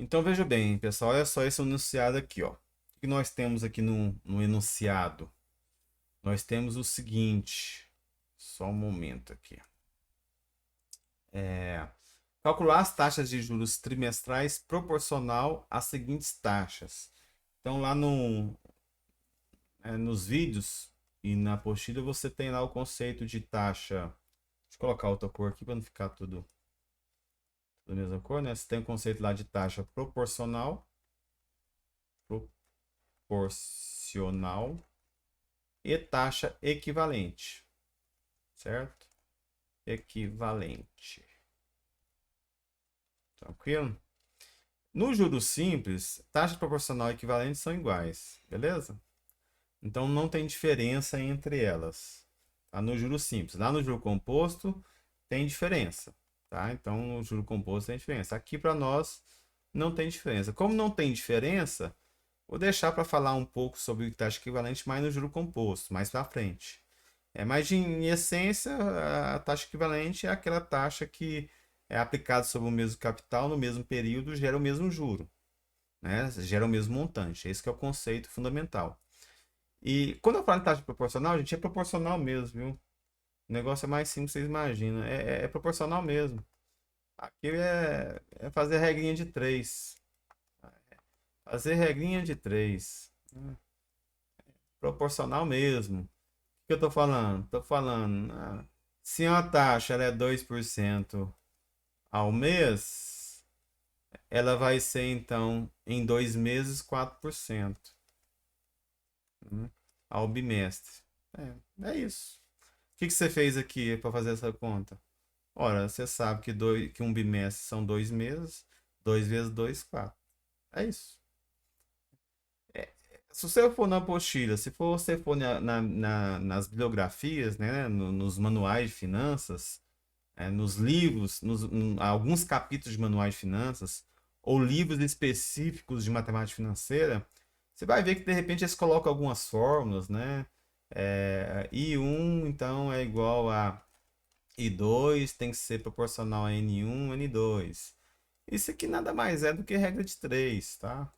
Então veja bem, pessoal, olha só esse enunciado aqui, ó. O que nós temos aqui no enunciado? Nós temos o seguinte, só um momento aqui. Calcular as taxas de juros trimestrais proporcional às seguintes taxas. Então lá nos vídeos e na apostila você tem lá o conceito de taxa. Deixa eu colocar outra cor aqui para não ficar tudo da mesma cor, né? Você tem o conceito lá de taxa proporcional e taxa equivalente, certo? Equivalente. Tranquilo? No juros simples, taxa proporcional e equivalente são iguais, beleza? Então não tem diferença entre elas. Tá? No juro simples. Lá no juro composto tem diferença. Tá? Então no juro composto tem diferença. Aqui para nós não tem diferença. Como não tem diferença, vou deixar para falar um pouco sobre taxa equivalente mais no juro composto, mais para frente. Mas em essência, a taxa equivalente é aquela taxa que é aplicada sobre o mesmo capital no mesmo período, gera o mesmo juro, né? Gera o mesmo montante. Esse que é o conceito fundamental. E quando eu falo em taxa proporcional, gente, é proporcional mesmo, viu? O negócio é mais simples, vocês imaginam. É proporcional mesmo. Aqui é fazer regrinha de três. Fazer regrinha de três. Proporcional mesmo. O que eu tô falando? Tô falando, se uma taxa ela é 2% ao mês, ela vai ser então em 2 meses 4%, né? Ao bimestre. É isso. O que que você fez aqui para fazer essa conta? Ora, você sabe que um bimestre são 2 meses, 2 vezes 2, 4. É isso. Se você for na apostila, se for, você for nas bibliografias, né, nos manuais de finanças, nos livros, alguns capítulos de manuais de finanças, ou livros específicos de matemática financeira, você vai ver que de repente eles colocam algumas fórmulas, né? I1 então é igual a I2 tem que ser proporcional a N1, N2. Isso aqui nada mais é do que regra de 3, tá?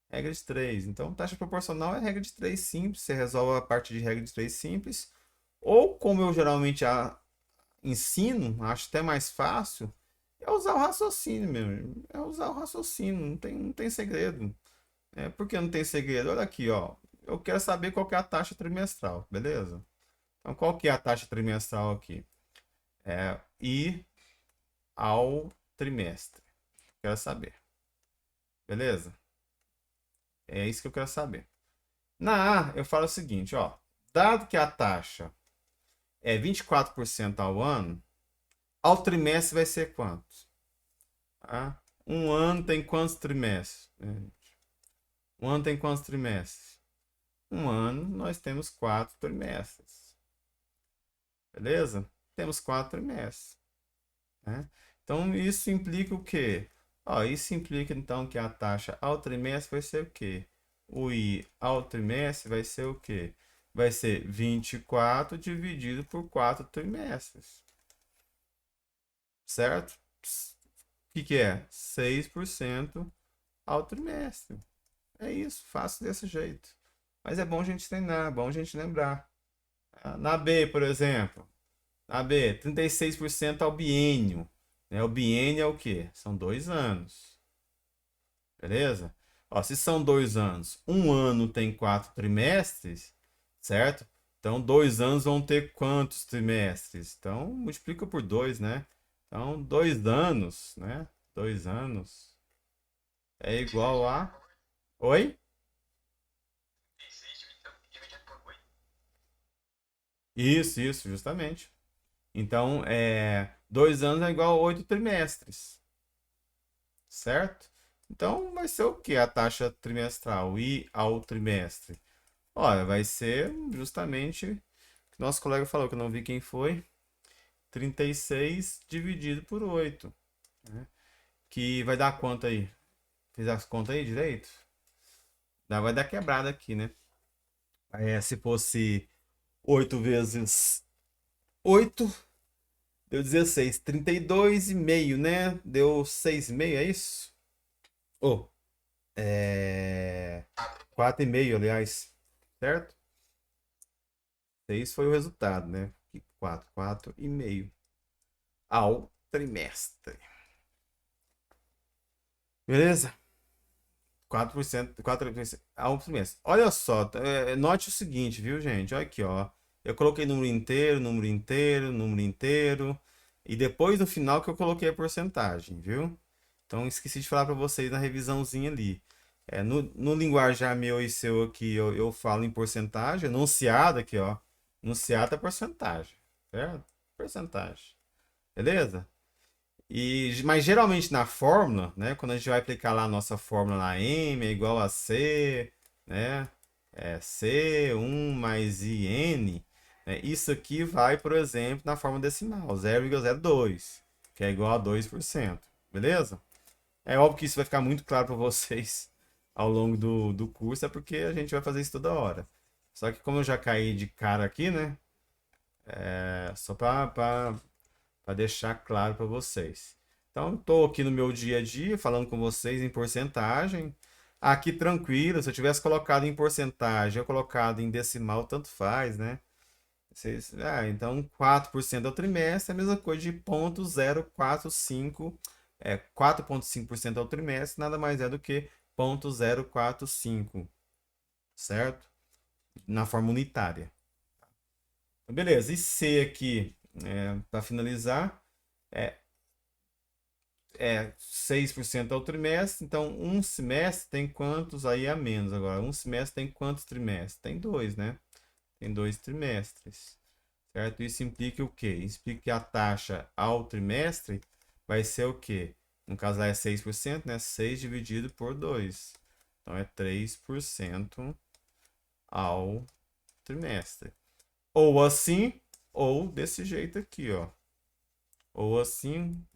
Regra de 3. Então, taxa proporcional é regra de 3 simples. Você resolve a parte de regra de 3 simples. Ou, como eu geralmente ensino, acho até mais fácil, é usar o raciocínio mesmo. É usar o raciocínio, não tem segredo. Por que não tem segredo? Olha aqui, ó. Eu quero saber qual que é a taxa trimestral, beleza? Então, qual que é a taxa trimestral aqui? I ao trimestre. Quero saber. Beleza? É isso que eu quero saber. Na A, eu falo o seguinte, ó. Dado que a taxa é 24% ao ano, ao trimestre vai ser quanto? Tá? Um ano tem quantos trimestres? Um ano tem quantos trimestres? Um ano nós temos 4 trimestres. Beleza? Temos 4 trimestres. Né? Então isso implica o quê? Ó, isso implica então que a taxa ao trimestre vai ser o quê? O I ao trimestre vai ser o quê? Vai ser 24 dividido por 4 trimestres. Certo? O que é? 6% ao trimestre. É isso, faço desse jeito. Mas é bom a gente treinar, é bom a gente lembrar. Na B, por exemplo, na B, 36% ao biênio. O biênio é o quê? São 2 anos. Beleza? Ó, se são 2 anos, um ano tem 4 trimestres, certo? Então, 2 anos vão ter quantos trimestres? Então, multiplica por 2, né? Então, 2 anos, né? 2 anos é igual a. Oi? Isso, justamente. Então, 2 anos é igual a 8 trimestres, certo? Então, vai ser o que a taxa trimestral? I ao trimestre. Olha, vai ser justamente o que nosso colega falou, que eu não vi quem foi, 36 dividido por 8, né? Que vai dar quanto aí? Fiz as contas aí direito? Vai dar quebrada aqui, né? Se fosse 8 vezes 8 deu 16. 32,5, né? Deu 6,5, é isso? Oh, 4,5, aliás, certo? 6 foi o resultado, né? 4,5 ao trimestre. Beleza? 4%, 4% ao trimestre. Olha só, note o seguinte, viu, gente? Olha aqui, ó. Eu coloquei número inteiro, número inteiro, número inteiro. E depois no final que eu coloquei a porcentagem, viu? Então esqueci de falar para vocês na revisãozinha ali. No linguajar meu e seu aqui, eu falo em porcentagem, enunciado aqui, ó. Enunciado é porcentagem, certo? Porcentagem. Beleza? Mas geralmente na fórmula, né? Quando a gente vai aplicar lá a nossa fórmula lá, M é igual a C, né? C1 mais IN. Né? Isso aqui vai, por exemplo, na forma decimal, 0,02, que é igual a 2%. Beleza? É óbvio que isso vai ficar muito claro para vocês ao longo do curso, é porque a gente vai fazer isso toda hora. Só que como eu já caí de cara aqui, né? Só para deixar claro para vocês. Então, estou aqui no meu dia a dia falando com vocês em porcentagem. Aqui tranquilo, se eu tivesse colocado em porcentagem ou colocado em decimal, tanto faz, né? Então, 4% ao trimestre é a mesma coisa de 0,045, 4,5% ao trimestre, nada mais é do que 0,045, certo? Na forma unitária. Beleza, e C aqui, para finalizar, é 6% ao trimestre. Então, um semestre tem quantos aí a menos agora? Um semestre tem quantos trimestres? Tem dois, né? Tem 2 trimestres. Certo? Isso implica o quê? Isso implica que a taxa ao trimestre vai ser o quê? No caso lá é 6%, né? 6 dividido por 2. Então é 3% ao trimestre. Ou assim, ou desse jeito aqui, ó. Ou assim,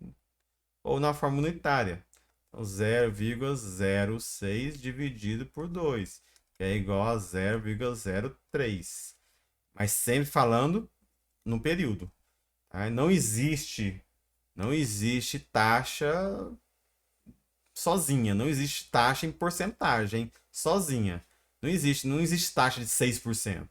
ou na forma unitária. Então, 0,06 dividido por 2, que é igual a 0,03. Mas sempre falando no período. Tá? Não existe taxa sozinha, não existe taxa em porcentagem sozinha. Não existe taxa de 6%.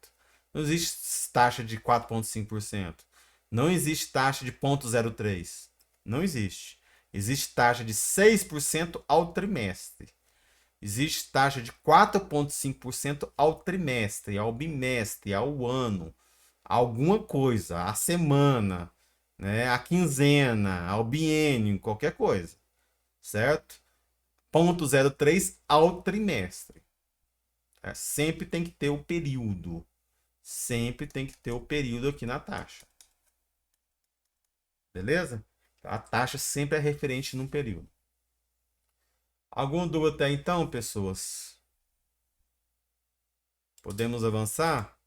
Não existe taxa de 4,5%. Não existe taxa de 0,03. Não existe. Existe taxa de 6% ao trimestre. Existe taxa de 4,5% ao trimestre, ao bimestre, ao ano, alguma coisa, a semana, né, a quinzena, ao biênio, qualquer coisa, certo? 0,03 ao trimestre. Sempre tem que ter o período. Sempre tem que ter o período aqui na taxa. Beleza? A taxa sempre é referente num período. Alguma dúvida até então, pessoas? Podemos avançar?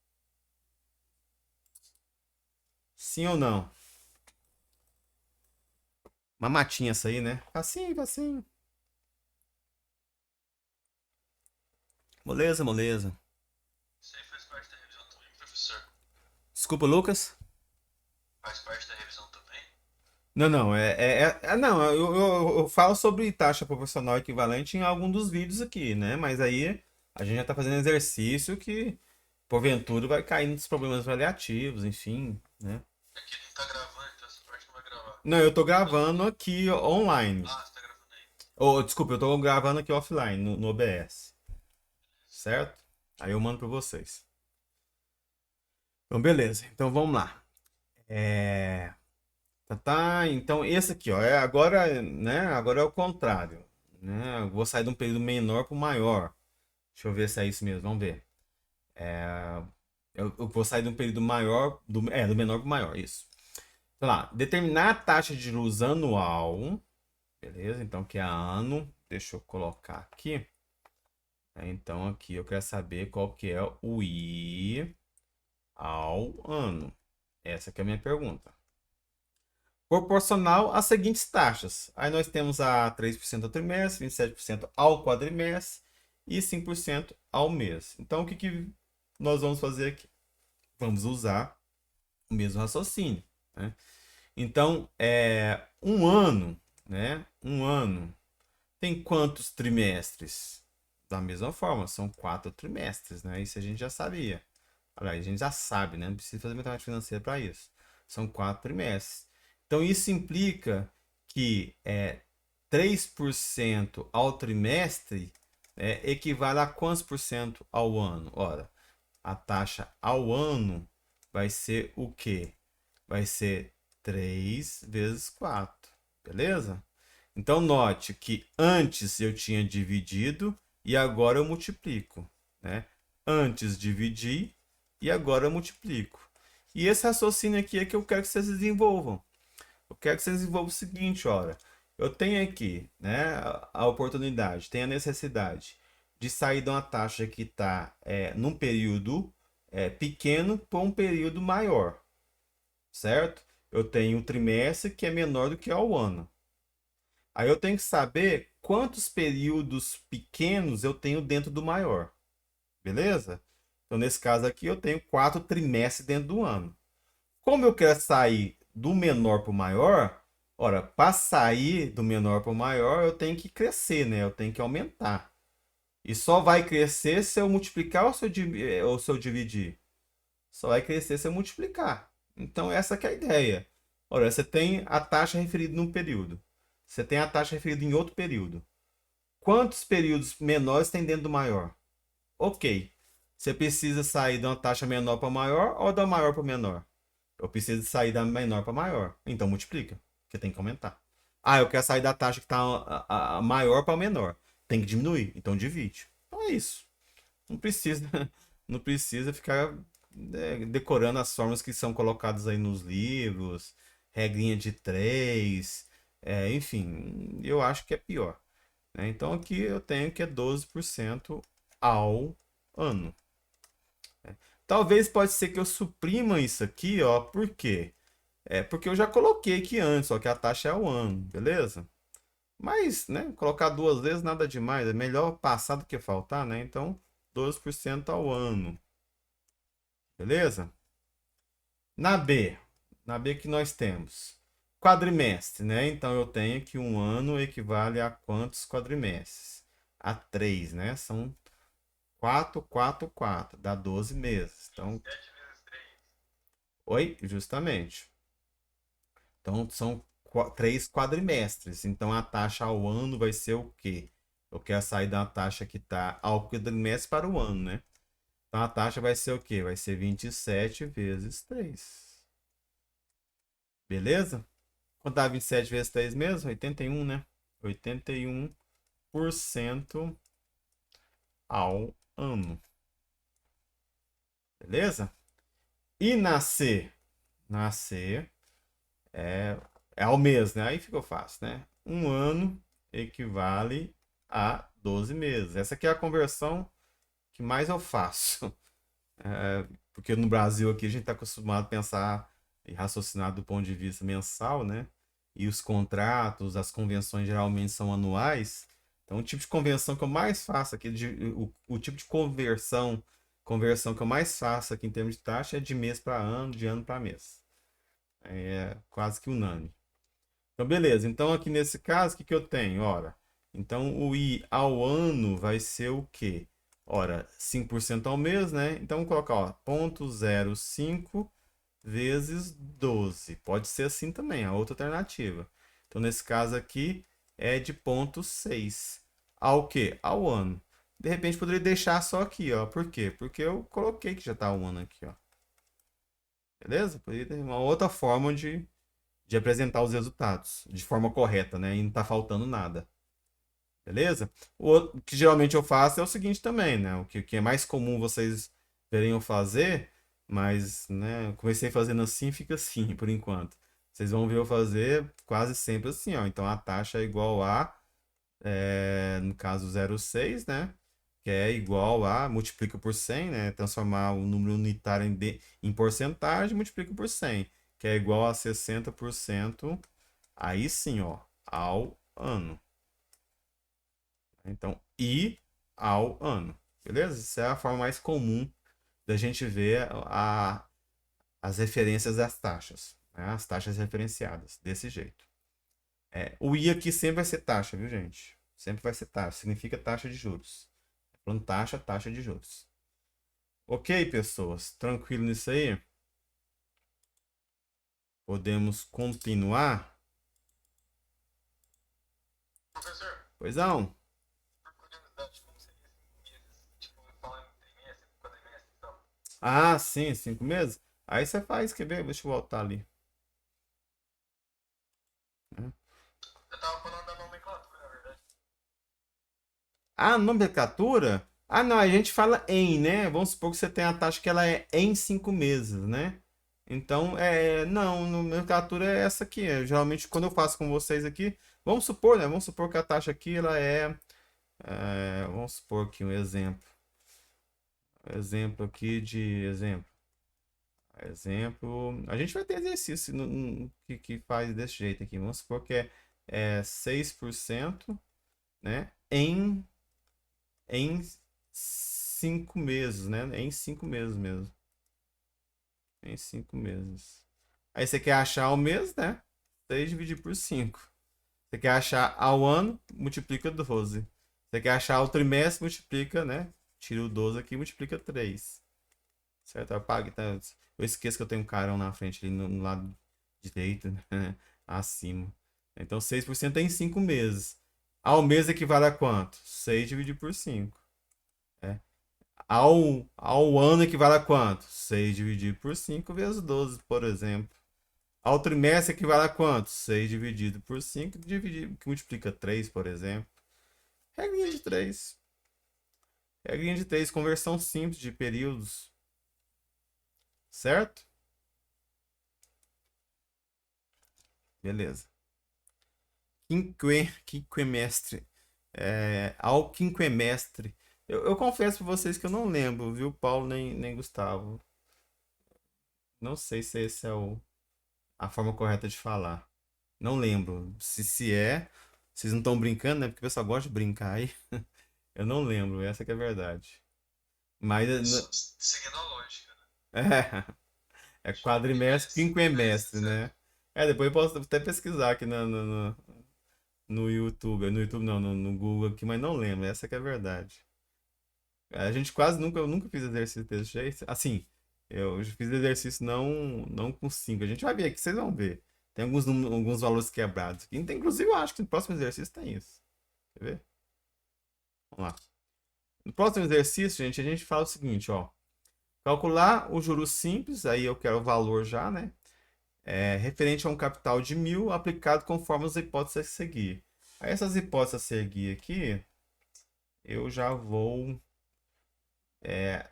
Sim ou não? Uma matinha essa aí, né? Facinho, facinho. Moleza, moleza. Isso aí faz parte da revisão também, professor? Desculpa, Lucas? Faz parte da revisão também? Não, não, não, eu falo sobre taxa proporcional equivalente em algum dos vídeos aqui, né? Mas aí a gente já tá fazendo exercício que, porventura, vai cair nos problemas avaliativos, enfim, né? Aqui não tá gravando, então essa parte não vai gravar. Não, eu tô gravando aqui online. Ah, você tá gravando aí. Ou, desculpa, eu tô gravando aqui offline, no OBS, certo? Aí eu mando pra vocês. Então, beleza. Então, vamos lá. Então, esse aqui, ó, agora, né? Agora é o contrário, né? Eu vou sair de um período menor para o maior. Deixa eu ver se é isso mesmo, vamos ver. Eu vou sair de um período maior, do menor para o maior, isso. Então lá, determinar a taxa de juros anual, beleza? Então, que é ano, deixa eu colocar aqui. Então, aqui eu quero saber qual que é o I ao ano. Essa que é a minha pergunta. Proporcional às seguintes taxas. Aí nós temos a 3% ao trimestre, 27% ao quadrimestre e 5% ao mês. Então, o que nós vamos fazer aqui? Vamos usar o mesmo raciocínio, né? Então, um ano, né? Um ano Tem quantos trimestres? Da mesma forma, são 4 trimestres, né? Isso a gente já sabia. Aliás, a gente já sabe, né? Não precisa fazer matemática financeira para isso. São 4 trimestres. Então, isso implica que 3% ao trimestre equivale a quantos por cento ao ano? Ora, a taxa ao ano vai ser o quê? Vai ser 3 vezes 4, beleza? Então, note que antes eu tinha dividido e agora eu multiplico, né? Antes dividi e agora eu multiplico. E esse raciocínio aqui é que eu quero que vocês desenvolvam. Eu quero que vocês desenvolvam o seguinte, olha. Eu tenho aqui, né, a oportunidade, tenho a necessidade de sair de uma taxa que está num período pequeno para um período maior, certo? Eu tenho um trimestre que é menor do que ao ano. Aí eu tenho que saber quantos períodos pequenos eu tenho dentro do maior, beleza? Então, nesse caso aqui, eu tenho 4 trimestres dentro do ano. Como eu quero sair do menor para o maior, ora, para sair do menor para o maior, eu tenho que crescer, né? Eu tenho que aumentar. E só vai crescer se eu multiplicar ou se eu dividir. Só vai crescer se eu multiplicar. Então, essa que é a ideia. Ora, você tem a taxa referida num período. Você tem a taxa referida em outro período. Quantos períodos menores tem dentro do maior? Ok. Você precisa sair de uma taxa menor para maior ou da maior para menor? Eu preciso sair da menor para maior. Então multiplica, porque tem que aumentar. Ah, eu quero sair da taxa que está a maior para menor. Tem que diminuir, então divide. Então é isso. Não precisa, não precisa ficar decorando as formas que são colocadas aí nos livros, regrinha de três, enfim, eu acho que é pior, né? Então aqui eu tenho que é 12% ao ano. Talvez pode ser que eu suprima isso aqui, ó, por quê? Porque eu já coloquei aqui antes, só que a taxa é ao ano, beleza? Mas, né, colocar duas vezes nada demais, é melhor passar do que faltar, né? Então, 12% ao ano, beleza? Na B, na B que nós temos quadrimestre, né? Então eu tenho que um ano equivale a quantos quadrimestres? A 3, né? São 4, 4, 4, dá 12 meses. Então, 7 vezes 3. oi, justamente. Então são 3 quadrimestres. Então a taxa ao ano vai ser o quê? Eu quero sair da taxa que está ao quadrimestre para o ano, né? Então a taxa vai ser o quê? Vai ser 27 vezes 3. Beleza? Quanto dá 27 vezes 3 mesmo? 81, né? 81% ao ano. Beleza? E nascer? Nascer é ao mês, né? Aí ficou fácil, né? Um ano equivale a 12 meses. Essa aqui é a conversão que mais eu faço. Porque no Brasil aqui a gente está acostumado a pensar e raciocinar do ponto de vista mensal, né? E os contratos, as convenções geralmente são anuais. Então, o tipo de convenção que eu mais faço aqui, o tipo de conversão que eu mais faço aqui em termos de taxa é de mês para ano, de ano para mês. É quase que unânime. Então, beleza. Então, aqui nesse caso, o que eu tenho? Ora, então o I ao ano vai ser o quê? Ora, 5% ao mês, né? Então, vamos colocar, ó, 0,05 vezes 12. Pode ser assim também, a outra alternativa. Então, nesse caso aqui, é de 0,6. Ao quê? Ao ano. De repente, poderia deixar só aqui, ó. Por quê? Porque eu coloquei que já está o ano aqui, ó. Beleza? Poderia ter uma outra forma de apresentar os resultados de forma correta, né? E não tá faltando nada. Beleza? O que geralmente eu faço é o seguinte também, né? O que é mais comum vocês verem eu fazer, mas, né, comecei fazendo assim, fica assim por enquanto. Vocês vão ver eu fazer quase sempre assim, ó. Então a taxa é igual a, no caso 0,6, né? Que é igual a, multiplica por 100, né? Transformar o número unitário em porcentagem, multiplica por 100, que é igual a 60%, aí sim, ó, ao ano. Então, I ao ano, beleza? Essa é a forma mais comum da gente ver as referências das taxas, né? As taxas referenciadas, desse jeito. O I aqui sempre vai ser taxa, viu, gente? Sempre vai ser taxa. Significa taxa de juros. Falando taxa, taxa de juros. Ok, pessoas? Tranquilo nisso aí? Podemos continuar? Professor, Pois não. por curiosidade, como seria 5 meses? Tipo, falando em trimestre, quadrimestre e tal. Ah, sim, 5 meses. Aí você faz, quer ver? Deixa eu voltar ali. Né? Eu tava falando da nomenclatura, na verdade. A nomenclatura? Ah, não, a gente fala em, né? Vamos supor que você tem a taxa que ela é em 5 meses, né? Então, não, nomenclatura é essa aqui. Geralmente, quando eu faço com vocês aqui, vamos supor, né? Vamos supor que a taxa aqui, ela vamos supor aqui um exemplo. Exemplo aqui de exemplo. Exemplo. A gente vai ter exercício que faz desse jeito aqui. Vamos supor que é 6%, né? Em 5 meses, né? Em 5 meses mesmo. Em 5 meses. Aí você quer achar o mês, né? 6 dividido por 5. Você quer achar ao ano, multiplica 12. Você quer achar o trimestre, multiplica, né? Tira o 12 aqui e multiplica 3. Certo? Apaga, tá? Eu esqueço que eu tenho um carão na frente ali no lado direito, né? Acima. Então 6% é em 5 meses. Ao mês equivale a quanto? 6 dividido por 5. É. Ao ano equivale a quanto? 6 dividido por 5 vezes 12, por exemplo. Ao trimestre equivale a quanto? 6 dividido por 5 que multiplica 3, por exemplo. Regrinha de 3. Regrinha de 3, conversão simples de períodos. Certo? Beleza. Quinquemestre. Ao quinquemestre. Eu confesso para vocês que eu não lembro, viu, Paulo nem Gustavo. Não sei se esse é a forma correta de falar. Não lembro. Se é, vocês não estão brincando, né? Porque o pessoal gosta de brincar aí. Eu não lembro, essa que é a verdade. Mas Seguindo a lógica, né? é quadrimestre, Trimestre, quinquemestre, certo? né? Depois eu posso até pesquisar aqui no YouTube. No YouTube não, no Google aqui, mas não lembro. Essa que é a verdade. A gente quase nunca, eu nunca fiz exercício desse jeito. Assim, eu já fiz exercício não com 5. A gente vai ver aqui, vocês vão ver. Tem alguns valores quebrados aqui. Inclusive, eu acho que no próximo exercício tem isso. Quer ver? Vamos lá. No próximo exercício, gente, a gente fala o seguinte, ó. Calcular o juros simples, aí eu quero o valor já, né? Referente a um capital de 1.000 aplicado conforme as hipóteses a seguir. Aí essas hipóteses a seguir aqui, eu já vou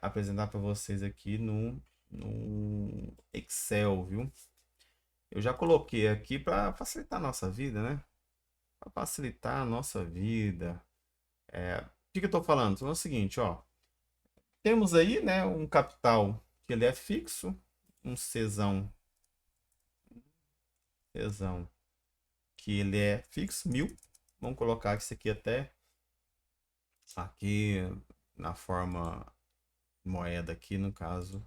apresentar para vocês aqui no Excel, viu? Eu já coloquei aqui para facilitar a nossa vida, né? Para facilitar a nossa vida. O que eu estou falando? Estou falando o seguinte, ó. Temos aí, né, um capital que ele é fixo, um Czão que ele é fixo, 1.000. Vamos colocar isso aqui até aqui na forma moeda aqui, no caso,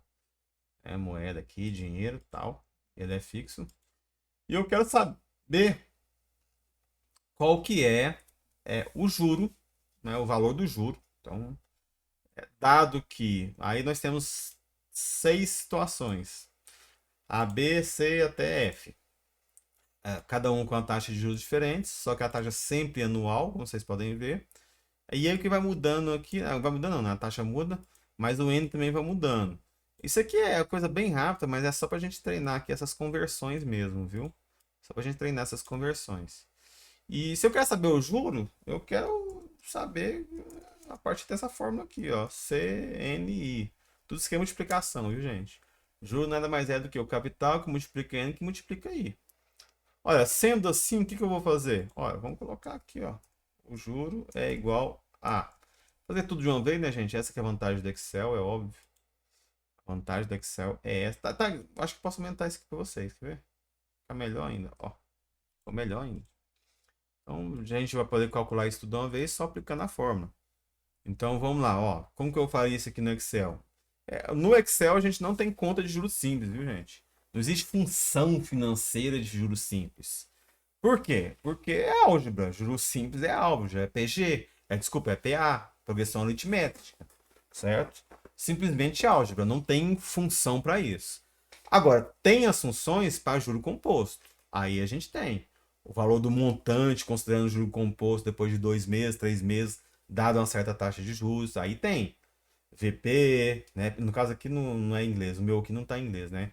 moeda aqui, dinheiro, tal. Ele é fixo. E eu quero saber qual que é o juro, né, o valor do juro. Então, dado que aí nós temos 6 situações, A, B, C até F. Cada um com a taxa de juros diferentes, só que a taxa sempre anual, como vocês podem ver. E aí o que vai mudando aqui, vai mudando não, né? A taxa muda, mas o N também vai mudando. Isso aqui é coisa bem rápida, mas é só para a gente treinar aqui essas conversões mesmo, viu? Só para a gente treinar essas conversões. E se eu quero saber o juro, eu quero saber a partir dessa fórmula aqui, ó, CNI. Tudo esquema de multiplicação, viu, gente? Juro nada mais é do que o capital que multiplica N que multiplica I. Olha, sendo assim, o que eu vou fazer? Olha, vamos colocar aqui, ó. O juro é igual a... Fazer tudo de uma vez, né, gente? Essa que é a vantagem do Excel, é óbvio. A vantagem do Excel é essa. Tá, acho que posso aumentar isso aqui para vocês, quer ver? Fica melhor ainda, ó. Ficou melhor ainda. Então, a gente vai poder calcular isso tudo de uma vez só aplicando a fórmula. Então, vamos lá, ó. Como que eu faria isso aqui no Excel? No Excel, a gente não tem conta de juros simples, viu, gente? Não existe função financeira de juros simples. Por quê? Porque é álgebra. Juros simples é álgebra, é PG. Desculpa, é PA, progressão aritmética. Certo? Simplesmente álgebra, não tem função para isso. Agora, tem as funções para juro composto. Aí a gente tem. O valor do montante, considerando juro composto depois de 2 meses, 3 meses, dado uma certa taxa de juros. Aí tem. VP, né? No caso aqui não é inglês, o meu aqui não está em inglês, né?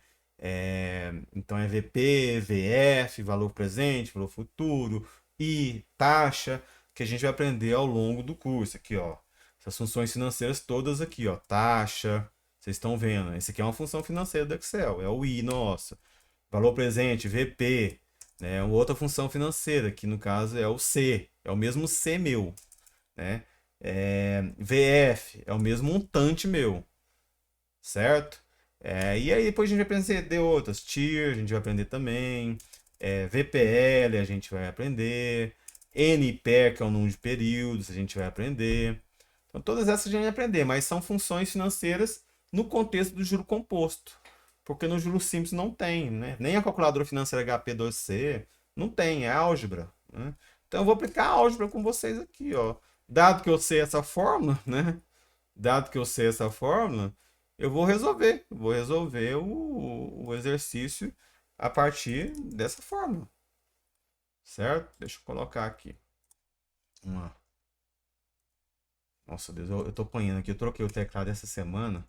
Então é VP, VF, valor presente, valor futuro, I, taxa, que a gente vai aprender ao longo do curso aqui, ó. Essas funções financeiras todas aqui, ó. Taxa, vocês estão vendo. Esse aqui é uma função financeira do Excel, é o I nosso. Valor presente, VP, né? Outra função financeira, que no caso é o C, é o mesmo C meu, né? VF é o mesmo montante meu, certo? E aí depois a gente vai aprender outras, TIR, a gente vai aprender também, VPL a gente vai aprender, NPER, que é o número de períodos, a gente vai aprender. Então todas essas a gente vai aprender, mas são funções financeiras no contexto do juro composto, porque no juro simples não tem, né? Nem a calculadora financeira HP2C não tem, é álgebra, né? Então eu vou aplicar a álgebra com vocês aqui, ó. Dado que eu sei essa fórmula, né? Dado que eu sei essa fórmula, eu vou resolver o exercício a partir dessa fórmula, certo? Deixa eu colocar aqui. Uma... Nossa Deus, eu tô apanhando aqui. Eu troquei o teclado essa semana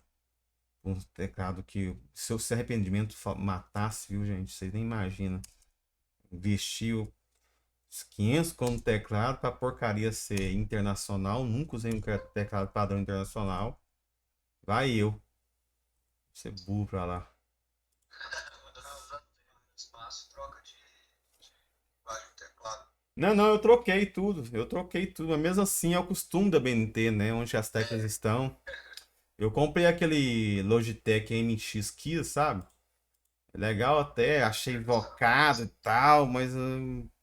por um teclado que, se o arrependimento matasse, viu, gente? Vocês nem imaginam. Investiu os 500 como teclado para porcaria ser internacional. Nunca usei um teclado padrão internacional. Vai eu. Ser burro pra lá. Usando espaço, troca de linguagem do teclado. Não, não, eu troquei tudo. Eu troquei tudo. Mas mesmo assim é o costume da BNT, né? Onde as teclas estão. Eu comprei aquele Logitech MX Keys, sabe? Legal até, achei invocado e tal, mas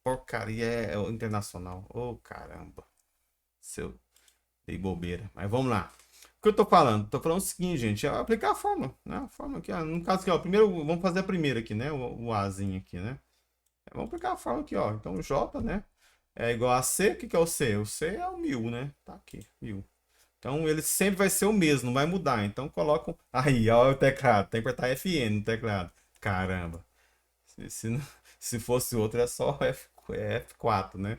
porcaria é o internacional. Ô, caramba. Seu dei bobeira. Mas vamos lá. O que eu tô falando? Tô falando o seguinte, gente, é aplicar a fórmula, né? A fórmula aqui, ó. No caso aqui, ó, primeiro, vamos fazer a primeira aqui, né? O Azinho aqui, né? Vamos aplicar a fórmula aqui, ó. Então, o J, né? É igual a C. O que que é o C? O C é o 1000, né? Tá aqui, 1000. Então, ele sempre vai ser o mesmo, não vai mudar. Então, coloca aí, ó, o teclado. Tem que apertar FN no teclado. Caramba. Se fosse outro, é só F4, né?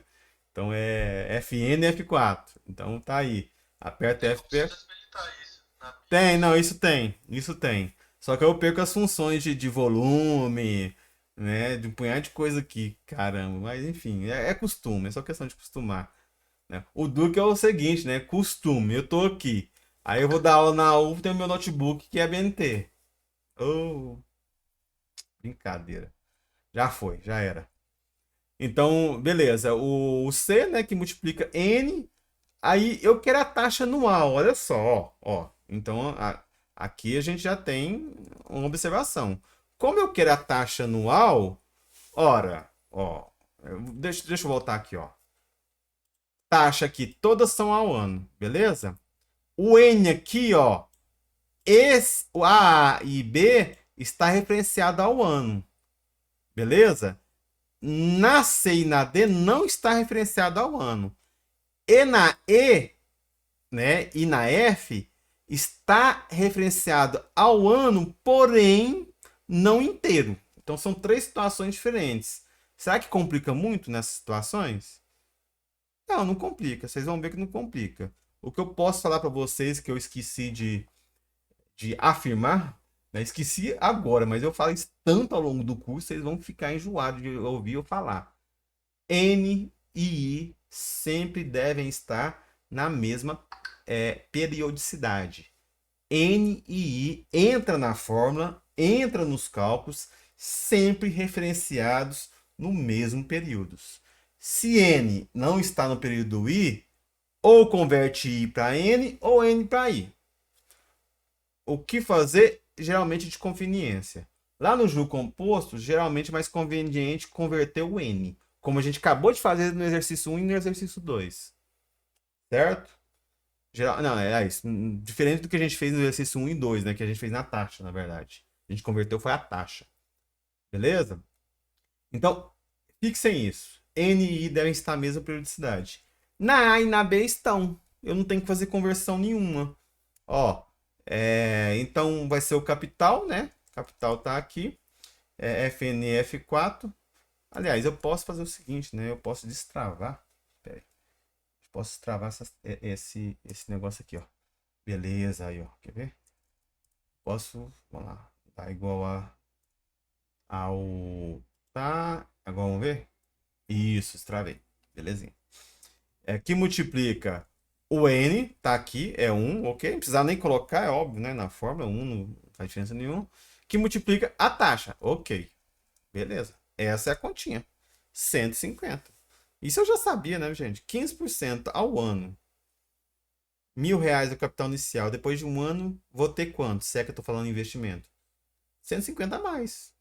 Então, é FN e F4. Então, tá aí. Aperta Tem como você FP. desabilitar isso na BIM? Tem, não, isso tem. Isso tem. Só que eu perco as funções de volume, né? De um punhado de coisa aqui. Caramba. Mas, enfim, é costume. É só questão de acostumar, né? O Duque é o seguinte, né? Costume. Eu tô aqui. Aí eu vou dar aula na UF, tem o meu notebook que é BNT. Oh, brincadeira. Já foi, já era. Então, beleza. O C, né, que multiplica N. Aí eu quero a taxa anual. Olha só, ó. Então, aqui a gente já tem uma observação. Como eu quero a taxa anual, ora, ó. Deixa eu voltar aqui, ó. Taxa aqui, todas são ao ano, beleza? O N aqui, ó, o A e B está referenciado ao ano, beleza? Na C e na D não está referenciado ao ano. E na E, né, e na F está referenciado ao ano, porém não inteiro. Então são três situações diferentes. Será que complica muito nessas situações? Não, não complica. Vocês vão ver que não complica. O que eu posso falar para vocês que eu esqueci de afirmar, né? Esqueci agora, mas eu falo isso tanto ao longo do curso, vocês vão ficar enjoados de ouvir eu falar. N e I sempre devem estar na mesma periodicidade. N e I entra na fórmula, entra nos cálculos, sempre referenciados no mesmo período. Se N não está no período I, ou converte I para N ou N para I. O que fazer? Geralmente de conveniência. Lá no juro composto, geralmente é mais conveniente converter o N, como a gente acabou de fazer no exercício 1 e no exercício 2. Certo? Não, é isso. Diferente do que a gente fez no exercício 1 e 2, né? Que a gente fez na taxa, na verdade. A gente converteu foi a taxa. Beleza? Então, Fixem isso. N e I devem estar na mesma periodicidade. Na A e na B estão. Eu não tenho que fazer conversão nenhuma. Ó, então vai ser o capital, né? Capital tá aqui. FN F4. Aliás, eu posso fazer o seguinte, né? Eu posso destravar. Pera aí. Eu posso destravar esse negócio aqui, ó. Beleza, aí, ó. Quer ver? Posso, vamos lá. Tá igual ao... Tá. Agora vamos ver? Isso, destravei. Belezinha. Que multiplica o N, tá aqui, é 1, ok? Não precisa nem colocar, é óbvio, né? Na fórmula, 1 não faz diferença nenhuma. Que multiplica a taxa, ok. Beleza. Essa é a continha. 150. Isso eu já sabia, né, gente? 15% ao ano. R$ 1.000 o capital inicial. Depois de um ano, vou ter quanto? Se é que eu tô falando em investimento. 150 a mais.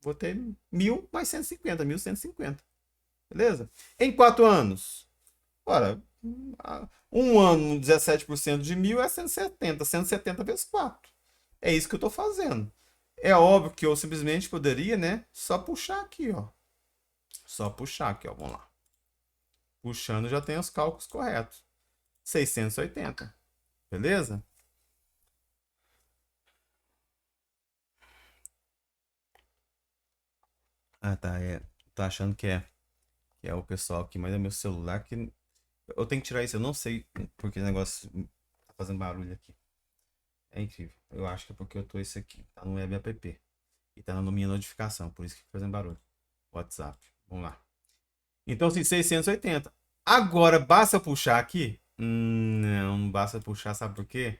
Vou ter 1.000 mais 150. 1.150. Beleza? Em 4 anos. Ora, um ano, 17% de 1.000 é 170. 170 vezes 4. É isso que eu estou fazendo. É óbvio que eu simplesmente poderia, né? Só puxar aqui, ó. Só puxar aqui, ó. Vamos lá. Puxando já tem os cálculos corretos. 680. Beleza? Ah, tá. Tô achando que é o pessoal aqui, mas é meu celular que. Eu tenho que tirar isso. Eu não sei porque o negócio tá fazendo barulho aqui. É incrível. Eu acho que é porque eu tô isso aqui. Tá no web app. E tá na minha notificação. Por isso que fica fazendo barulho. WhatsApp. Vamos lá. Então, assim, 680. Agora, basta puxar aqui? Não basta puxar, sabe por quê?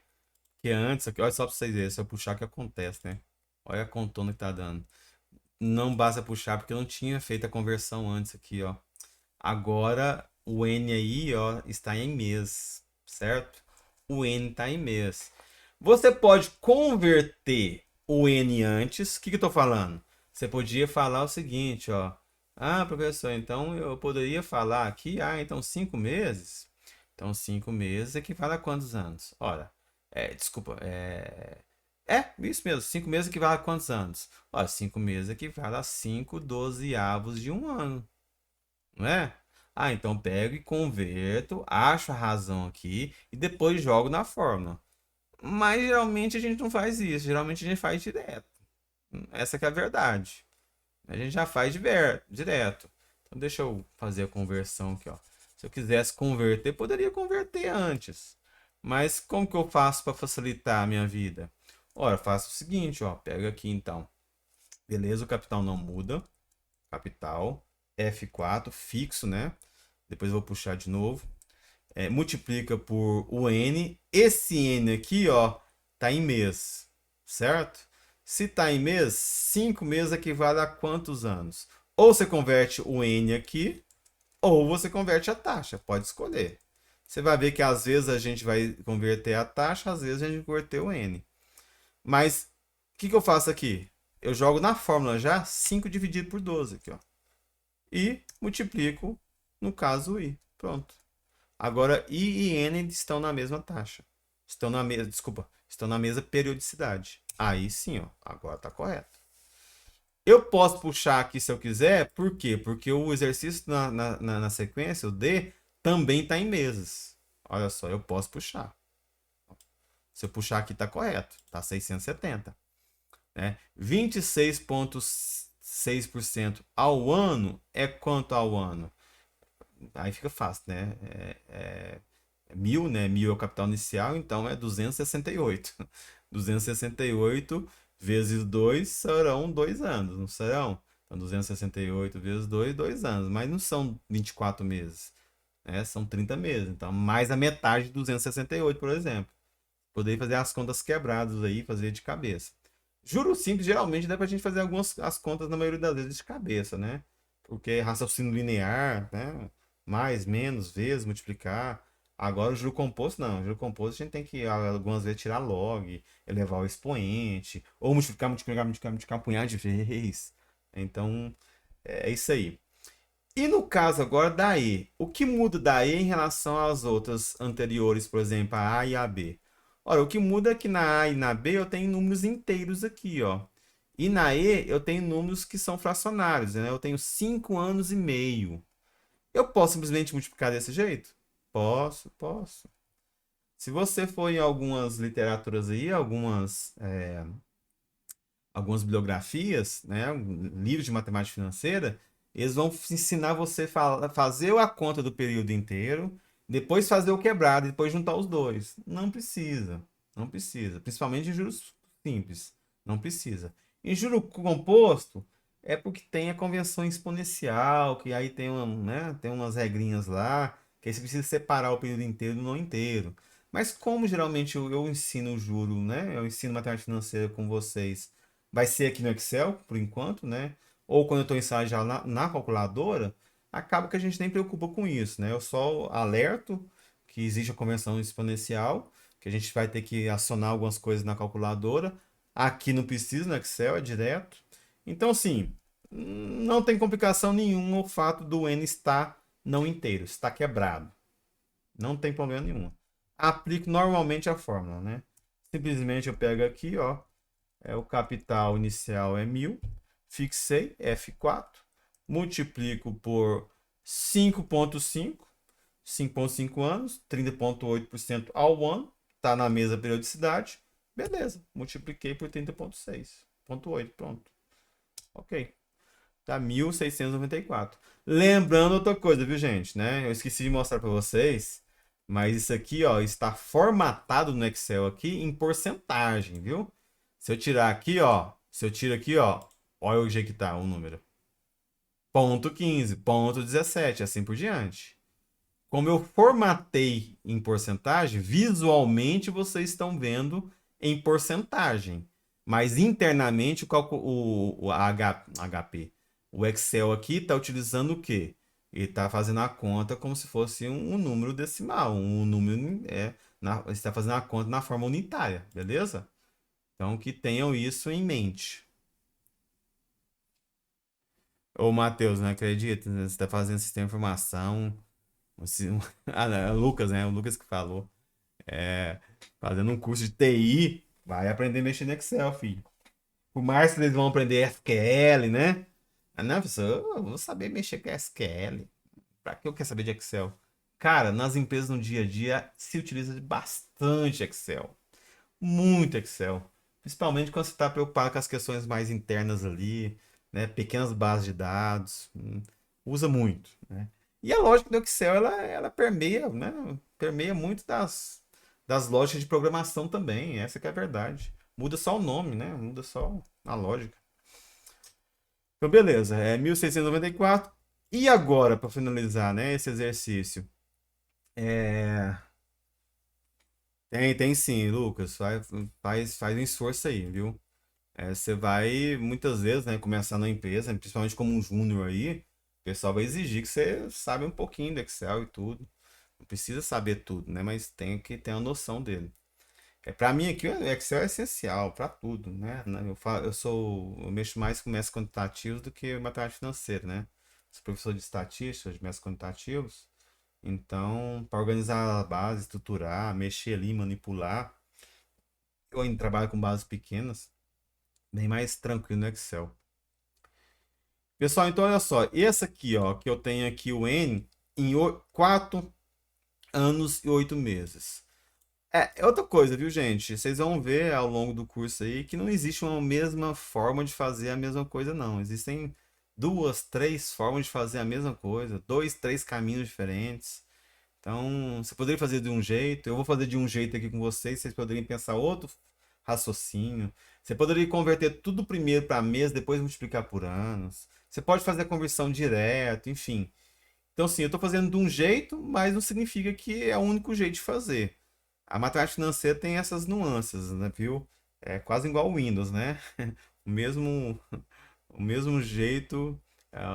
Porque antes, aqui, olha só pra vocês verem. Se eu puxar, o que acontece, né? Olha a contona que tá dando. Não basta puxar, porque eu não tinha feito a conversão antes aqui, ó. Agora, o N aí, ó, está em mês, certo? O N está em mês. Você pode converter o N antes. O que eu tô falando? Você podia falar o seguinte, ó. Ah, professor, então eu poderia falar aqui, então 5 meses. Então 5 meses equivale a quantos anos? Ora, desculpa, isso mesmo, 5 meses equivale a quantos anos? Ora, 5 meses equivale a 5/12 de um ano, não é? Então pego e converto, acho a razão aqui e depois jogo na fórmula. Mas geralmente a gente não faz isso, geralmente a gente faz direto. Essa que é a verdade. A gente já faz direto. Então deixa eu fazer a conversão aqui, ó. Se eu quisesse converter, poderia converter antes. Mas como que eu faço para facilitar a minha vida? Ora, faço o seguinte, ó, pega aqui então. Beleza, o capital não muda. Capital F4 fixo, né? Depois eu vou puxar de novo. Multiplica por o N. Esse N aqui, ó, tá em mês, certo? Se tá em mês, 5 meses equivale a quantos anos? Ou você converte o N aqui, ou você converte a taxa. Pode escolher. Você vai ver que às vezes a gente vai converter a taxa, às vezes a gente vai converter o N. Mas o que eu faço aqui? Eu jogo na fórmula já 5 dividido por 12 aqui, ó. E multiplico, no caso, I. Pronto. Agora, I e N estão na mesma taxa. Estão na mesma periodicidade. Aí sim, ó, agora está correto. Eu posso puxar aqui se eu quiser, por quê? Porque o exercício na sequência, o D, também está em meses. Olha só, eu posso puxar. Se eu puxar aqui, está correto. Está 670. Né? 26,6% ao ano é quanto ao ano? Aí fica fácil, né? 1.000, né? 1.000 é o capital inicial, então é 268. 268 vezes 2 serão 2 anos, não serão? Então 268 vezes 2, 2 anos. Mas não são 24 meses, né? São 30 meses. Então, mais a metade de 268, por exemplo. Poderia fazer as contas quebradas aí, fazer de cabeça. Juro simples, geralmente dá pra gente fazer as contas na maioria das vezes de cabeça, né? Porque é raciocínio linear, né? Mais, menos, vezes, multiplicar. Agora o juro composto não. O juro composto a gente tem que algumas vezes tirar log, elevar o expoente, ou multiplicar um punhado de vezes. Então, é isso aí. E no caso agora da E, o que muda da E em relação às outras anteriores, por exemplo, a A e a B? Ora, o que muda é que na A e na B eu tenho números inteiros aqui, ó. E na E eu tenho números que são fracionários, né? Eu tenho 5 anos e meio. Eu posso simplesmente multiplicar desse jeito? Posso, posso. Se você for em algumas literaturas aí, algumas bibliografias, né, livros de matemática financeira, eles vão ensinar você a fazer a conta do período inteiro, depois fazer o quebrado, depois juntar os dois. Não precisa, não precisa. Principalmente em juros simples, não precisa. Em juro composto, é porque tem a convenção exponencial, que aí tem, né, tem umas regrinhas lá, que aí você precisa separar o período inteiro do não inteiro. Mas como geralmente eu ensino o juro, né? Eu ensino matemática financeira com vocês, vai ser aqui no Excel, por enquanto, né? Ou quando eu estou ensaiando já na calculadora, acaba que a gente nem preocupa com isso, né? Eu só alerto que existe a convenção exponencial, que a gente vai ter que acionar algumas coisas na calculadora. Aqui não precisa, no Excel, é direto. Então, assim, não tem complicação nenhuma o fato do N estar não inteiro, está quebrado. Não tem problema nenhum. Aplico normalmente a fórmula, né? Simplesmente eu pego aqui, ó, o capital inicial é 1.000, fixei F4, multiplico por 5,5, 5,5 anos, 30,8% ao ano, tá na mesma periodicidade, beleza, multipliquei por 30,6,8, pronto, ok, tá 1.694. Lembrando outra coisa, viu, gente, né? Eu esqueci de mostrar para vocês, mas isso aqui, ó, está formatado no Excel aqui em porcentagem, viu? Se eu tirar aqui, ó, se eu tiro aqui, ó, olha o jeito que tá o número. Ponto 15, ponto 17, assim por diante. Como eu formatei em porcentagem, visualmente vocês estão vendo em porcentagem. Mas internamente HP, o Excel aqui está utilizando o quê? Ele está fazendo a conta como se fosse um número decimal. Um número está fazendo a conta na forma unitária, beleza? Então que tenham isso em mente. Ô, Matheus, não acredita? Você está fazendo sistema de informação. Ah, não, é o Lucas, né? O Lucas que falou. É, fazendo um curso de TI, vai aprender a mexer no Excel, filho. Por mais que eles vão aprender SQL, né? Ah, não, professor, eu vou saber mexer com SQL. Pra que eu quero saber de Excel? Cara, nas empresas no dia a dia se utiliza bastante Excel. Muito Excel. Principalmente quando você está preocupado com as questões mais internas ali, né? Pequenas bases de dados. Usa muito, né? E a lógica do Excel, ela permeia, né? Permeia muito das lógicas de programação também. Essa que é a verdade. Muda só o nome, né? Muda só a lógica. Então, beleza. É 1694. E agora, para finalizar, né? Esse exercício. É... Tem sim, Lucas. Faz um esforço aí, viu? Você vai, muitas vezes, né, começar na empresa, principalmente como um júnior aí, o pessoal vai exigir que você saiba um pouquinho do Excel e tudo. Não precisa saber tudo, né? Mas tem que ter uma noção dele. Para mim aqui, o Excel é essencial para tudo, né? Eu mexo mais com métodos quantitativos do que matemática financeira, né? Sou professor de estatística, de métodos quantitativos. Então, para organizar a base, estruturar, mexer ali, manipular, eu ainda trabalho com bases pequenas, bem mais tranquilo no Excel. Pessoal, então olha só, esse aqui, ó, que eu tenho aqui o N em 4 anos e 8 meses. É outra coisa, viu, gente? Vocês vão ver ao longo do curso aí que não existe uma mesma forma de fazer a mesma coisa, não. Existem duas, três formas de fazer a mesma coisa, dois, três caminhos diferentes. Então, você poderia fazer de um jeito, eu vou fazer de um jeito aqui com vocês poderiam pensar outro raciocínio. Você poderia converter tudo primeiro para mês, depois multiplicar por anos. Você pode fazer a conversão direto, enfim. Então, sim, eu estou fazendo de um jeito, mas não significa que é o único jeito de fazer. A matemática financeira tem essas nuances, né, viu? É quase igual ao Windows, né? O mesmo, o mesmo jeito,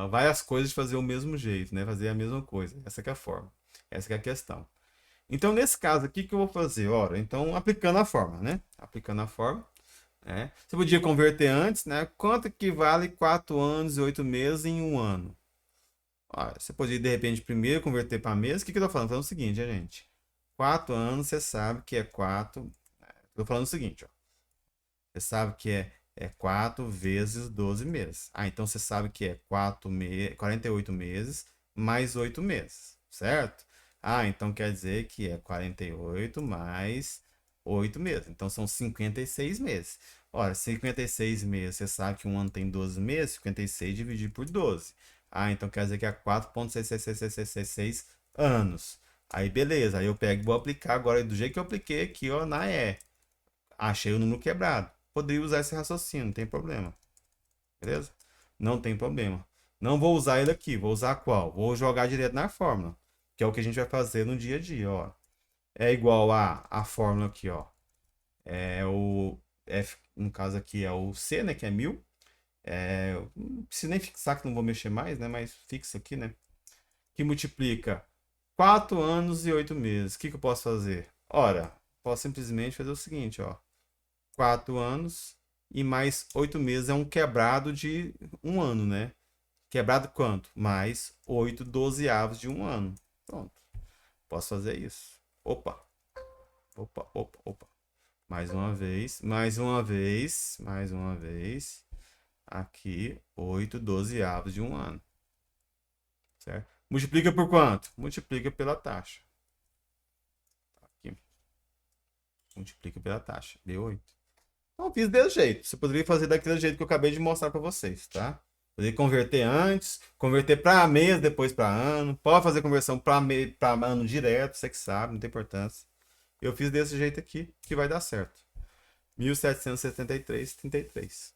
várias coisas de fazer o mesmo jeito, né? Fazer a mesma coisa. Essa que é a forma. Essa que é a questão. Então, nesse caso aqui, o que eu vou fazer? Ora, então, aplicando a forma, né? Aplicando a forma. Você podia converter antes, né? Quanto equivale 4 anos e 8 meses em um ano? Você podia, de repente, primeiro converter para mês. O que eu estou falando? Falando o seguinte, gente. 4 anos, você sabe que é 4. Estou falando o seguinte, ó. Você sabe que é É 4 vezes 12 meses. Ah, então você sabe que é 48 meses mais 8 meses, certo? Ah, então quer dizer que é 48 mais 8 meses. Então são 56 meses. Ora, 56 meses, você sabe que um ano tem 12 meses, 56 dividido por 12. Ah, então quer dizer que é 4,66666 anos. Aí beleza, aí eu pego e vou aplicar agora do jeito que eu apliquei aqui, ó, na E. Achei o número quebrado. Poderia usar esse raciocínio, não tem problema. Beleza? Não tem problema. Não vou usar ele aqui. Vou usar qual? Vou jogar direto na fórmula. Que é o que a gente vai fazer no dia a dia, ó. É igual a fórmula aqui, ó. É o F, no caso aqui é o C, né? Que é 1000. Não preciso nem fixar que não vou mexer mais, né? Mas fixa aqui, né? Que multiplica 4 anos e 8 meses. O que eu posso fazer? Ora, posso simplesmente fazer o seguinte, ó. 4 anos e mais 8 meses é um quebrado de um ano, né? Quebrado quanto? Mais 8 dozeavos de um ano. Pronto. Posso fazer isso. Opa, opa, opa, opa. Mais uma vez, mais uma vez, mais uma vez. Aqui, 8 dozeavos de um ano. Certo? Multiplica por quanto? Multiplica pela taxa. Aqui. Multiplica pela taxa. Deu 8. Então, fiz desse jeito. Você poderia fazer daquele jeito que eu acabei de mostrar para vocês, tá? Poderia converter antes, converter para mês, depois para ano. Pode fazer conversão para ano direto, você que sabe, não tem importância. Eu fiz desse jeito aqui, que vai dar certo. 1773,33.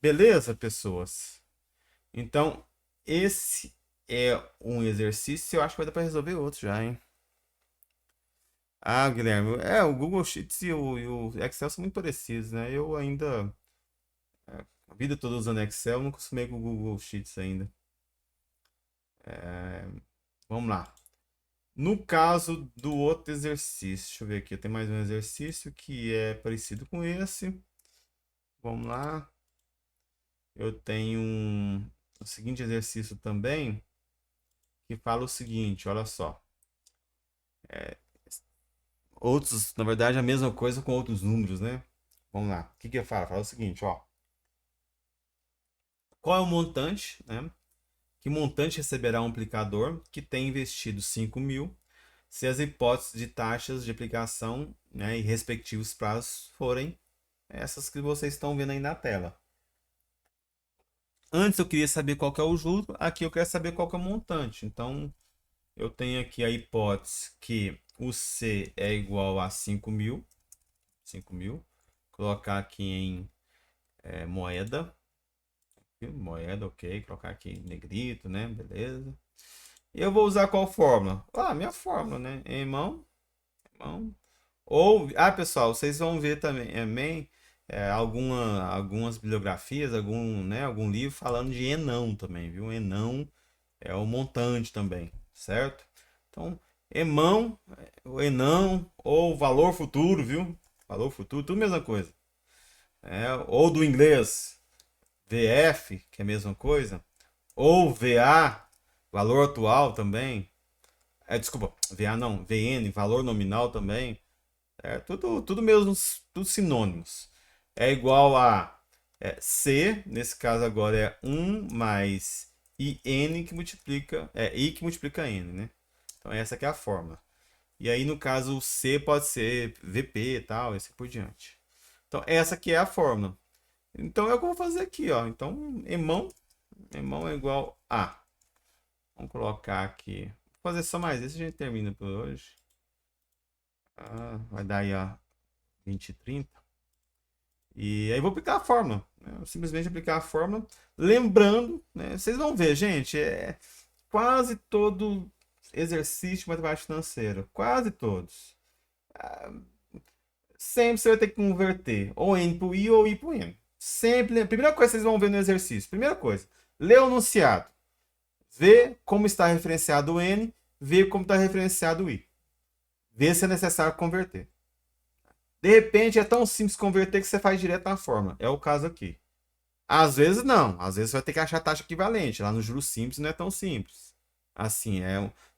Beleza, pessoas? Então, esse é um exercício. Eu acho que vai dar para resolver outro já, hein? Ah, Guilherme, o Google Sheets e o Excel são muito parecidos, né? Eu ainda, a vida toda usando Excel, não acostumei com o Google Sheets ainda. Vamos lá. No caso do outro exercício, deixa eu ver aqui, tem mais um exercício que é parecido com esse. Vamos lá. Eu tenho o seguinte exercício também, que fala o seguinte, olha só. Outros, na verdade, a mesma coisa com outros números, né? Vamos lá. O que que fala? Fala o seguinte, ó. Qual é o montante, né? Que montante receberá um aplicador que tem investido 5.000 se as hipóteses de taxas de aplicação, né, e respectivos prazos forem essas que vocês estão vendo aí na tela. Antes eu queria saber qual que é o juro, aqui eu quero saber qual que é o montante. Então, eu tenho aqui a hipótese que o C é igual a 5.000. 5.000. Colocar aqui em moeda. Moeda, ok. Colocar aqui em negrito, né? Beleza. E eu vou usar qual fórmula? Ah, minha fórmula, né? Em mão. Ou, pessoal, vocês vão ver também algumas bibliografias, algum livro falando de enão também, viu? Enão é o montante também, certo? Então, emão, o enão, ou valor futuro, viu? Valor futuro, tudo a mesma coisa. Ou do inglês, VF, que é a mesma coisa. Ou VA, valor atual também. Desculpa, VA não, VN, valor nominal também. Tudo mesmo, tudo sinônimos. É igual a C, nesse caso agora é 1 mais IN que multiplica, I que multiplica N, né? Então essa aqui é a fórmula. E aí no caso o C pode ser VP e tal, e assim por diante. Então essa aqui é a fórmula. Então é o que eu vou fazer aqui, ó. Então emão é igual a. Vamos colocar aqui. Vou fazer só mais isso, a gente termina por hoje. Vai dar aí, ó, 20 e 30. E aí vou aplicar a fórmula. Né? Simplesmente aplicar a fórmula. Lembrando, né? Vocês vão ver, gente, quase todo exercício de matemática financeira. Quase todos. Sempre você vai ter que converter ou N para o I ou I para o N. Sempre. A primeira coisa que vocês vão ver no exercício. Primeira coisa. Lê o enunciado. Vê como está referenciado o N. Vê como está referenciado o I. Vê se é necessário converter. De repente é tão simples converter que você faz direto na fórmula. É o caso aqui. Às vezes não. Às vezes você vai ter que achar a taxa equivalente. Lá no juros simples não é tão simples. Assim,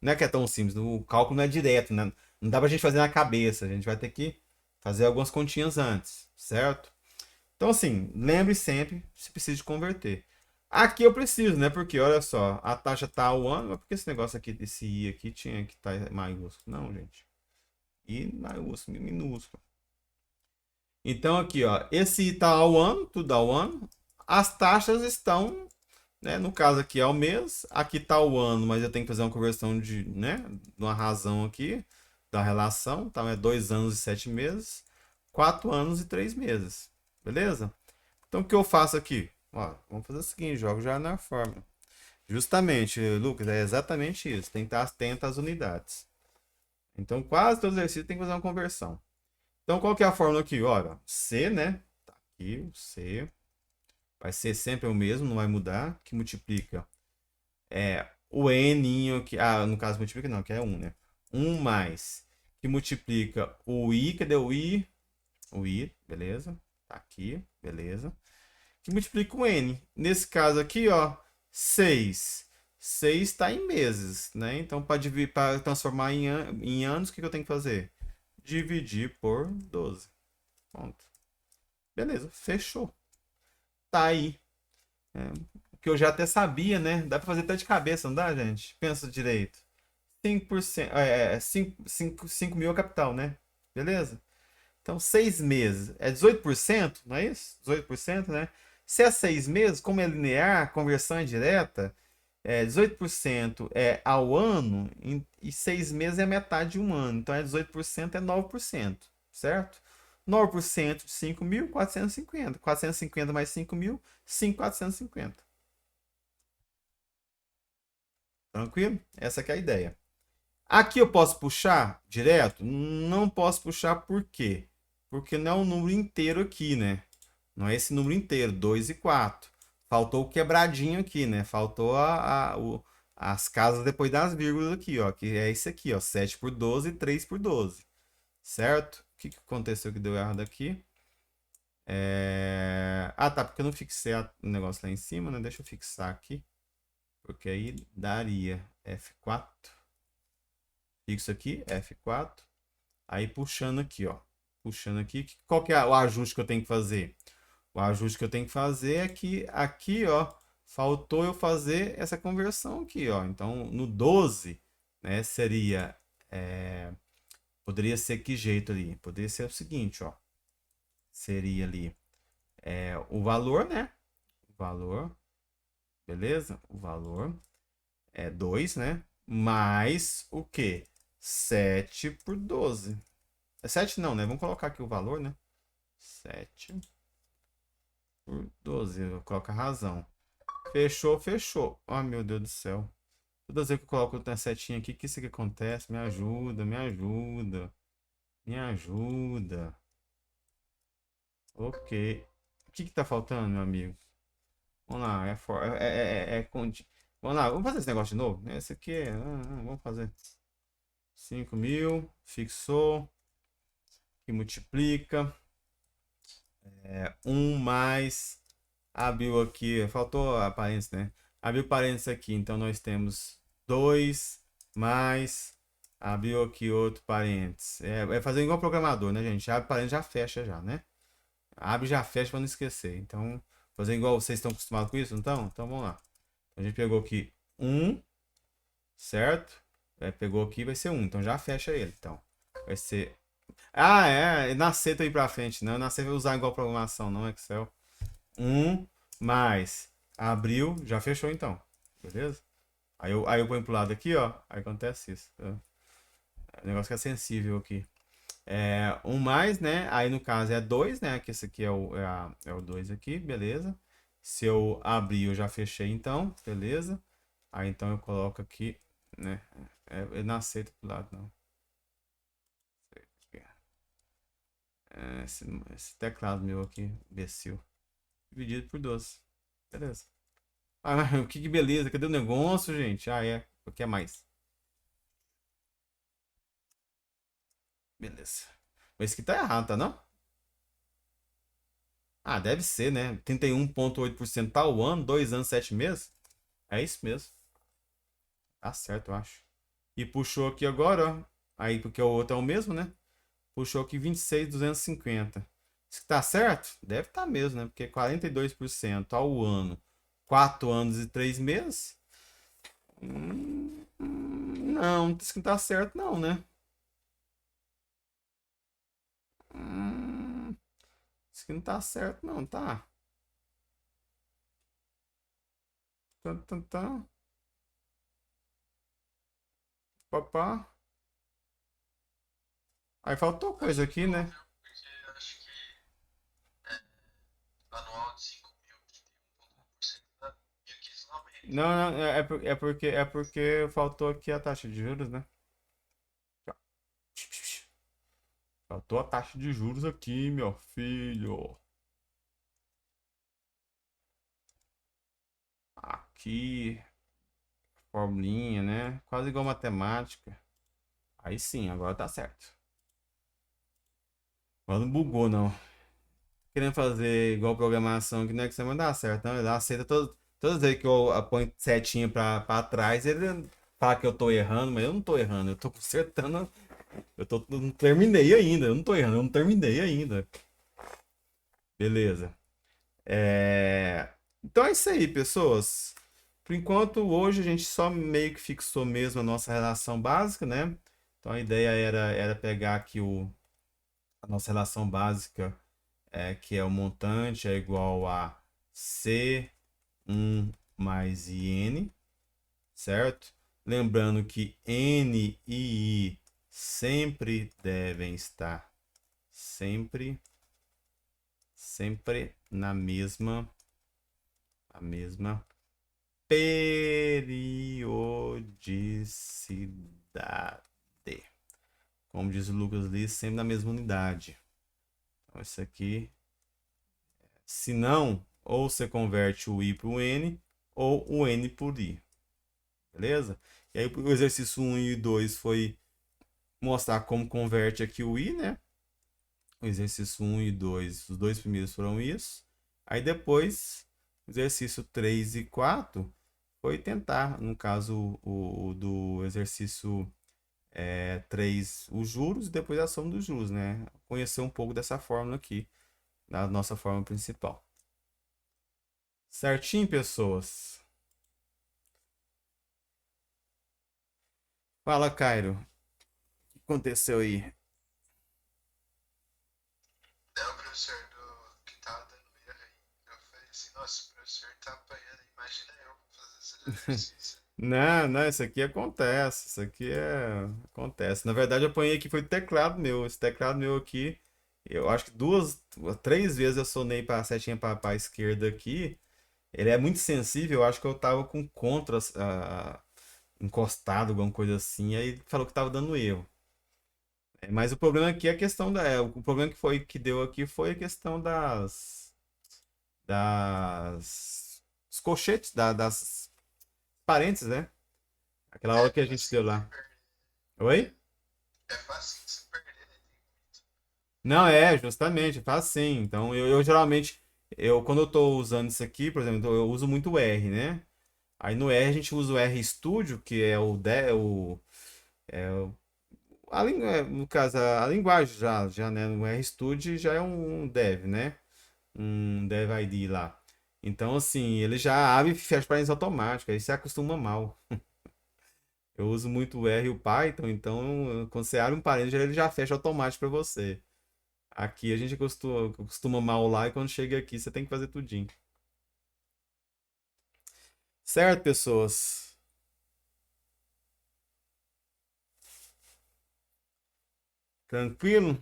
não é que é tão simples. O cálculo não é direto. Né? Não dá pra gente fazer na cabeça. A gente vai ter que fazer algumas continhas antes. Certo? Então, assim, lembre sempre se precisa de converter. Aqui eu preciso, né? Porque, olha só, a taxa tá ao ano, mas por que esse negócio aqui, esse I aqui tinha que estar maiúsculo? Não, gente. I maiúsculo, minúsculo. Então, aqui, ó, esse I tá ao ano, tudo ao ano. As taxas estão, né? No caso aqui é o mês, aqui tá o ano, mas eu tenho que fazer uma conversão de, né? De uma razão aqui, da relação. Então, é 2 anos e 7 meses, 4 anos e 3 meses. Beleza? Então, o que eu faço aqui? Ó, vamos fazer o seguinte, jogo já na fórmula. Justamente, Lucas, é exatamente isso. Tem que estar atento às unidades. Então, quase todo exercício tem que fazer uma conversão. Então, qual que é a fórmula aqui? Olha, C, né? Tá aqui, o C. Vai ser sempre o mesmo, não vai mudar. Que multiplica o N aqui. Ah, no caso, multiplica não, que é 1, né? 1 mais. Que multiplica o I. Cadê o I? O I, beleza. Tá aqui, beleza. Que multiplica o N. Nesse caso aqui, ó, 6. 6 está em meses, né? Então, para transformar em anos, o que eu tenho que fazer? Dividir por 12. Pronto. Beleza, fechou. Tá aí. O que eu já até sabia, né? Dá para fazer até de cabeça, não dá, gente? Pensa direito. 5%, 5 mil é capital, né? Beleza? Então, 6 meses é 18%, não é isso? 18%, né? Se é 6 meses, como é linear, conversão é direta, 18% é ao ano e 6 meses é metade de um ano. Então, 18% é 9%, certo? 9% de 5 mil, 450. 450 mais 5 mil, 5.450. Tranquilo? Essa que é a ideia. Aqui eu posso puxar direto? Não posso puxar por quê? Porque não é um número inteiro aqui, né? Não é esse número inteiro, 2 e 4. Faltou o quebradinho aqui, né? Faltou as casas depois das vírgulas aqui, ó. Que é esse aqui, ó. 7 por 12 e 3 por 12. Certo? O que aconteceu que deu errado aqui? Ah, tá. Porque eu não fixei o negócio lá em cima, né? Deixa eu fixar aqui. Porque aí daria F4. Fixo aqui, F4. Aí puxando aqui, ó. Puxando aqui. Qual que é o ajuste que eu tenho que fazer? O ajuste que eu tenho que fazer é que aqui, ó, faltou eu fazer essa conversão aqui, ó. Então, no 12, né, seria... poderia ser que jeito ali? Poderia ser o seguinte, ó. Seria ali o valor, né? O valor, beleza? O valor é 2, né? Mais o quê? 7 por 12. É 7 não, né? Vamos colocar aqui o valor, né? 7 por 12. Eu coloco a razão. Fechou, fechou. Ai, meu Deus do céu. Toda vez que eu coloco uma setinha aqui, que isso que acontece? Me ajuda, me ajuda. Me ajuda. Ok. O que que tá faltando, meu amigo? Vamos lá. Vamos lá, vamos fazer esse negócio de novo? Esse aqui é... vamos fazer. 5 mil. Fixou. Que multiplica. 1 mais... Abriu aqui, faltou a parênteses, né? Abriu parênteses aqui, então nós temos 2 mais, abriu aqui outro parênteses. É fazer igual programador, né, gente? Abre parênteses, já fecha já, né? Abre e já fecha para não esquecer. Então, fazer igual vocês estão acostumados com isso, então? Então vamos lá. A gente pegou aqui 1, certo? Pegou aqui, vai ser 1, então já fecha ele. Então, vai ser... Ah, nascer aí pra frente, não. Nascer vai usar igual programação, não Excel. 1 mais abriu, já fechou então. Beleza? Aí eu ponho pro lado aqui, ó. Aí acontece isso. Tá? O negócio que é sensível aqui. 1 mais, né? Aí no caso é 2, né? Que esse aqui é o 2 aqui, beleza? Se eu abrir, eu já fechei então, beleza? Aí então eu coloco aqui, né? Eu não aceito pro lado, não. Esse teclado meu aqui, imbecil. Dividido por 12. Beleza. Ah, que beleza. Cadê o negócio, gente? Ah, é. O que é mais? Beleza. Mas isso aqui tá errado, tá não? Ah, deve ser, né? 31,8% tá o ano, 2 anos, 7 meses. É isso mesmo. Tá certo, eu acho. E puxou aqui agora, ó. Aí, porque o outro é o mesmo, né? Puxou aqui 26,250. Tá certo? Deve estar mesmo, né? Porque 42% ao ano, 4 anos e 3 meses. Não, isso que não tá certo, não, né? Hum, isso que não tá certo, não, tá? Tá, tá, tá. Papá. Aí faltou Acho coisa que aqui, não, né? viu? Porque acho que anual de 5 mil, 31,1% dá 1.590. Não, não, é porque faltou aqui a taxa de juros, né? Faltou a taxa de juros aqui, meu filho. Aqui, formulinha, né? Quase igual matemática. Aí sim, agora tá certo. Agora não bugou, não. Querendo fazer igual programação que não é que você vai dar certo, não. Ele aceita todas as vezes que eu aponho setinha pra trás, ele fala que eu tô errando, mas eu não tô errando, eu tô consertando. Eu não terminei ainda, eu não tô errando, eu não terminei ainda. Beleza. Então é isso aí, pessoas. Por enquanto, hoje a gente só meio que fixou mesmo a nossa relação básica, né? Então a ideia era pegar aqui a nossa relação básica, que é o montante é igual a C1 mais IN, certo? Lembrando que N e I sempre devem estar sempre, sempre a mesma periodicidade. Como diz o Lucas Lee, sempre na mesma unidade. Então, isso aqui, se não, ou você converte o I para o N, ou o N por I. Beleza? E aí o exercício 1 e 2 foi mostrar como converte aqui o I, né? O exercício 1 e 2, os dois primeiros foram isso. Aí depois, o exercício 3 e 4 foi tentar, no caso o do exercício 3, os juros e depois a soma dos juros, né? Conhecer um pouco dessa fórmula aqui, da nossa fórmula principal. Certinho, pessoas? Fala, Cairo. O que aconteceu aí? É o professor que tava dando erro aí. Eu falei assim, nossa, o professor tá apanhando, imagina eu fazer esse exercício. Não, não, isso aqui acontece. Isso aqui acontece. Na verdade, eu apanhei aqui foi o teclado meu. Esse teclado meu aqui, eu acho que 3 vezes eu sonei para a setinha para a esquerda aqui. Ele é muito sensível. Eu acho que eu tava com contras encostado, alguma coisa assim. Aí ele falou que tava dando erro. Mas o problema aqui é a questão o problema que deu aqui foi a questão dos colchetes, das parênteses, né? Aquela É hora que a gente fácil deu de lá. perder. Oi? É fácil de se perder, né? Não, justamente, faz sim. Então, eu geralmente, quando eu tô usando isso aqui, por exemplo, eu uso muito o R, né? Aí no R a gente usa o R Studio, que é no caso, a linguagem já, né? No R Studio já é um dev, né? Um dev ID lá. Então, assim, ele já abre e fecha parênteses automático, aí você acostuma mal. Eu uso muito o R e o Python, então quando você abre um parênteses, ele já fecha automático para você. Aqui a gente costuma mal lá e quando chega aqui você tem que fazer tudinho. Certo, pessoas? Tranquilo?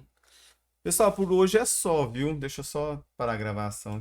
Pessoal, por hoje é só, viu? Deixa eu só parar a gravação.